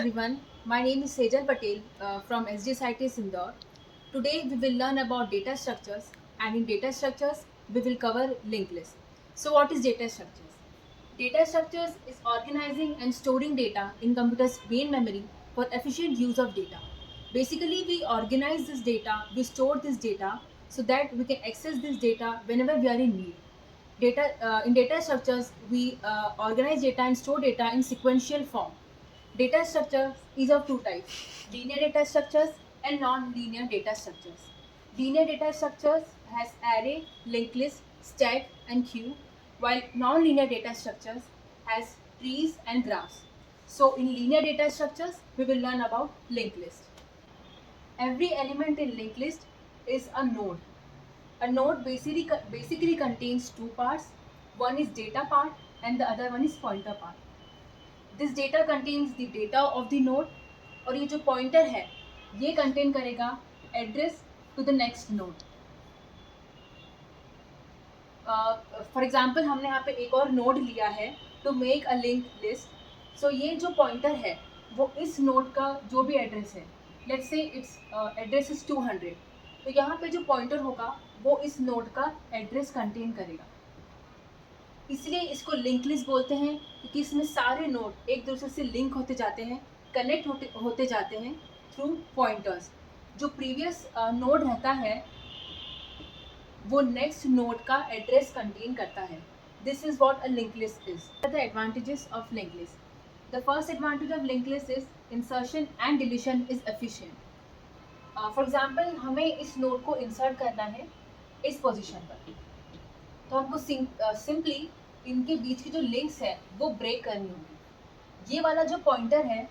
everyone, my name is Sejal Patel from SDSIT Indore. Today we will learn about data structures, and in data structures we will cover linked list. So what is data structures? Data structures is organizing and storing data in computer's main memory for efficient use of data. Basically we organize this data, we store this data so that we can access this data whenever we are in need. In data structures, we organize data and store data in sequential form. Data structure is of two types: linear data structures and non-linear data structures. Linear data structures has array, linked list, stack, and queue, while non-linear data structures has trees and graphs. So, in linear data structures, we will learn about linked list. Every element in linked list is a node. A node basically contains two parts. One is data part and the other one is pointer part. This data contains the data of the node, और ये जो pointer है ये contain करेगा address to the next node. For example हमने यहाँ पे एक और node लिया है to make a linked list. So ये जो pointer है वो इस node का जो भी address है, let's say its address is 200, तो यहाँ पे जो pointer होगा वो इस node का address contain करेगा. इसलिए इसको लिंक लिस्ट बोलते हैं क्योंकि इसमें सारे नोड एक दूसरे से लिंक होते जाते हैं, कनेक्ट होते जाते हैं थ्रू पॉइंटर्स. जो प्रीवियस नोड रहता है वो नेक्स्ट नोड का एड्रेस कंटेन करता है. This is what a link list is. The advantages of link list. The first advantage of link list is insertion and deletion is efficient. For example हमें इस node को insert करना है इस position पर, तो हमको सिंपली इनके बीच की जो लिंक्स है वो ब्रेक करनी होगी. ये वाला जो पॉइंटर है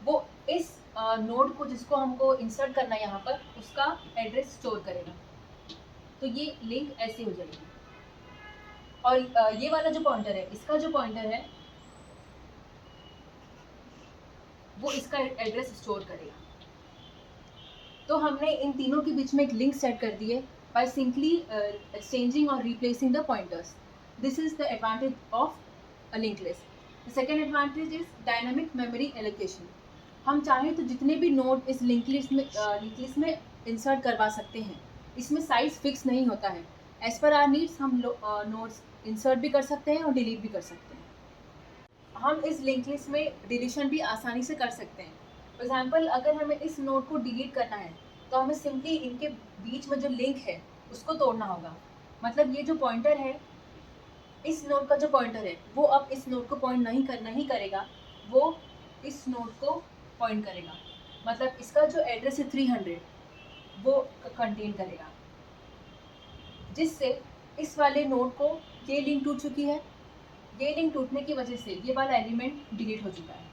वो इस नोड को जिसको हमको इंसर्ट करना है यहाँ पर उसका एड्रेस स्टोर करेगा. तो ये लिंक ऐसे हो जाएगी. और ये वाला जो पॉइंटर है इसका जो पॉइंटर है वो इसका एड्रेस स्टोर करेगा. तो हमने इन तीनों के बीच में एक लिंक सेट कर दी है by simply exchanging or replacing the pointers. This is the advantage of a linked list. The second advantage is dynamic memory allocation. हम चाहें तो जितने भी नोड इस लिंक लिस्ट में इंसर्ट करवा सकते हैं. इसमें साइज फिक्स नहीं होता है. एज पर आर नीड्स हम नोड्स इंसर्ट भी कर सकते हैं और डिलीट भी कर सकते हैं. हम इस लिंक लिस्ट में डिलीशन भी आसानी से कर सकते हैं. फॉर एग्जाम्पल अगर हमें इस नोड को डिलीट करना है तो हमें सिंपली इनके बीच में जो लिंक है उसको तोड़ना होगा. मतलब ये जो पॉइंटर है इस नोड का जो पॉइंटर है वो अब इस नोड को पॉइंट नहीं करेगा, वो इस नोड को पॉइंट करेगा. मतलब इसका जो एड्रेस है 300 वो कंटेन करेगा, जिससे इस वाले नोड को ये लिंक टूट चुकी है. ये लिंक टूटने की वजह से ये वाला एलिमेंट डिलीट हो चुका है.